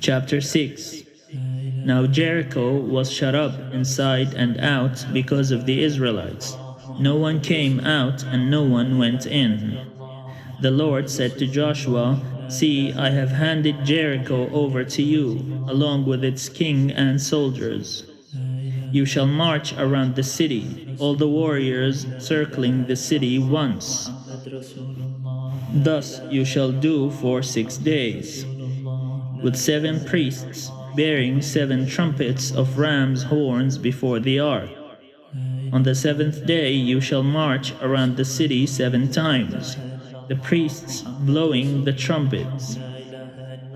Chapter 6. Now Jericho was shut up inside and out because of the Israelites. No one came out and no one went in. The Lord said to Joshua, "See, I have handed Jericho over to you, along with its king and soldiers. You shall march around the city, all the warriors circling the city once. Thus you shall do for 6 days, with 7 priests bearing 7 trumpets of ram's horns before the ark. On the 7th day you shall march around the city 7 times, the priests blowing the trumpets.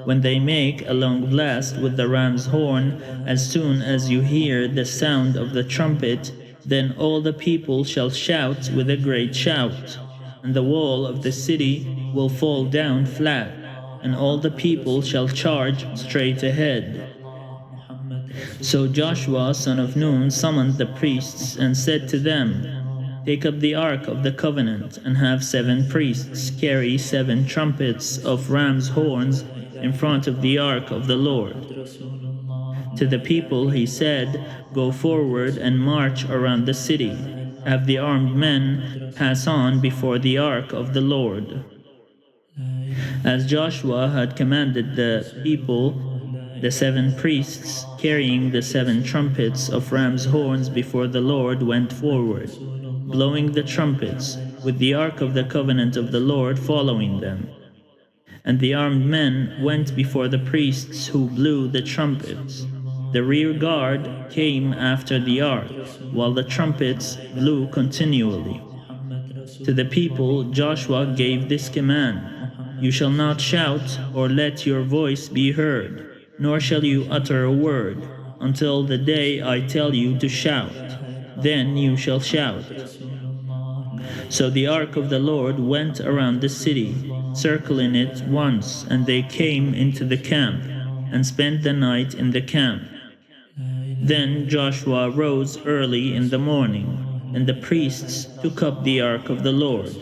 When they make a long blast with the ram's horn, as soon as you hear the sound of the trumpet, then all the people shall shout with a great shout, and the wall of the city will fall down flat, and all the people shall charge straight ahead." So Joshua son of Nun summoned the priests and said to them, "Take up the ark of the covenant, and have 7 priests carry 7 trumpets of ram's horns in front of the ark of the Lord." To the people he said, "Go forward and march around the city. Have the armed men pass on before the ark of the Lord." As Joshua had commanded the people, the 7 priests carrying the 7 trumpets of ram's horns before the Lord went forward, blowing the trumpets, with the ark of the covenant of the Lord following them. And the armed men went before the priests who blew the trumpets. The rear guard came after the ark, while the trumpets blew continually. To the people Joshua gave this command: "You shall not shout or let your voice be heard, nor shall you utter a word, until the day I tell you to shout. Then you shall shout." So the ark of the Lord went around the city, circling it once, and they came into the camp, and spent the night in the camp. Then Joshua rose early in the morning, and the priests took up the ark of the Lord.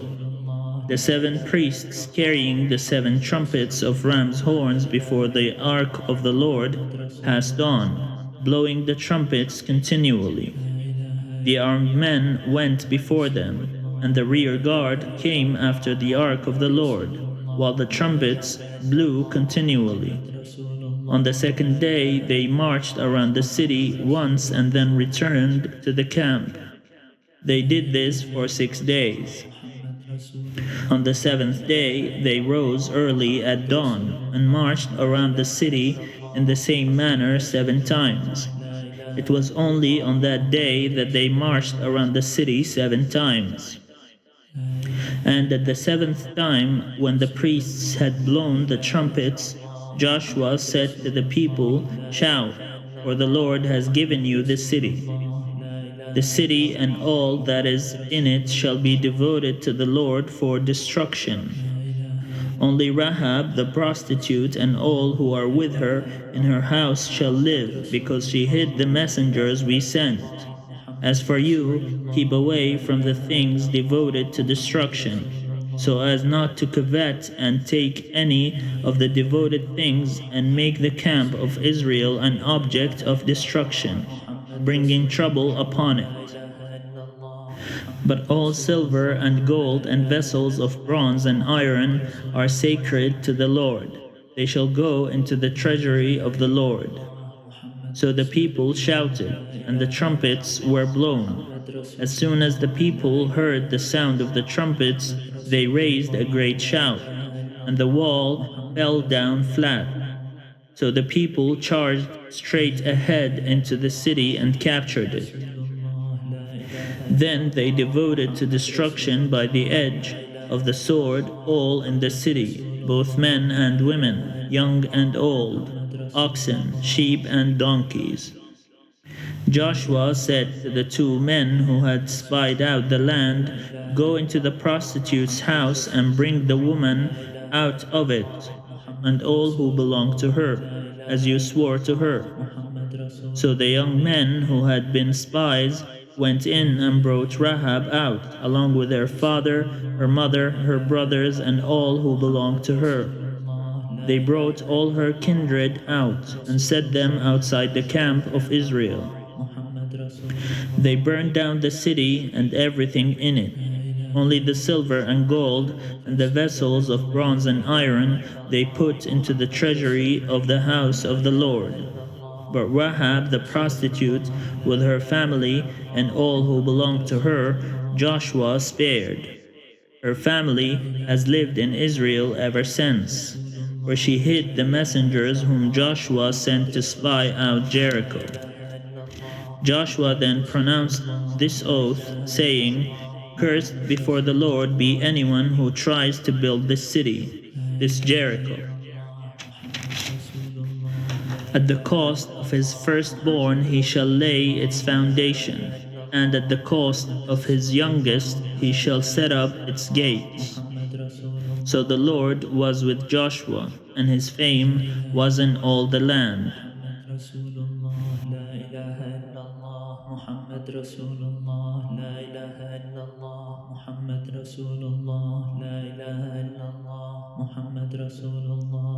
The 7 priests carrying the 7 trumpets of ram's horns before the ark of the Lord passed on, blowing the trumpets continually. The armed men went before them, and the rear guard came after the ark of the Lord, while the trumpets blew continually. On the 2nd day they marched around the city once and then returned to the camp. They did this for 6 days. On the 7th day they rose early at dawn and marched around the city in the same manner 7 times. It was only on that day that they marched around the city 7 times. And at the 7th time, when the priests had blown the trumpets, Joshua said to the people, "Shout, for the Lord has given you the city. The city and all that is in it shall be devoted to the Lord for destruction. Only Rahab the prostitute and all who are with her in her house shall live, because she hid the messengers we sent. As for you, keep away from the things devoted to destruction, so as not to covet and take any of the devoted things and make the camp of Israel an object of destruction, bringing trouble upon it. But all silver and gold and vessels of bronze and iron are sacred to the Lord. They shall go into the treasury of the Lord." So the people shouted, and the trumpets were blown. As soon as the people heard the sound of the trumpets, they raised a great shout, and the wall fell down flat. So the people charged straight ahead into the city and captured it. Then they devoted to destruction by the edge of the sword all in the city, both men and women, young and old, oxen, sheep, and donkeys. Joshua said to the 2 men who had spied out the land, "Go into the prostitute's house and bring the woman out of it, and all who belong to her, as you swore to her." So the young men who had been spies went in and brought Rahab out, along with her father, her mother, her brothers, and all who belonged to her. They brought all her kindred out and set them outside the camp of Israel. They burned down the city and everything in it. Only the silver and gold and the vessels of bronze and iron they put into the treasury of the house of the Lord. But Rahab the prostitute with her family and all who belonged to her, Joshua spared. Her family has lived in Israel ever since, where she hid the messengers whom Joshua sent to spy out Jericho. Joshua then pronounced this oath, saying, "Cursed before the Lord be anyone who tries to build this city, this Jericho. At the cost of his firstborn he shall lay its foundation, and at the cost of his youngest he shall set up its gates." So the Lord was with Joshua, and his fame was in all the land. محمد رسول الله لا إله إلا الله محمد رسول الله لا إله إلا الله محمد رسول الله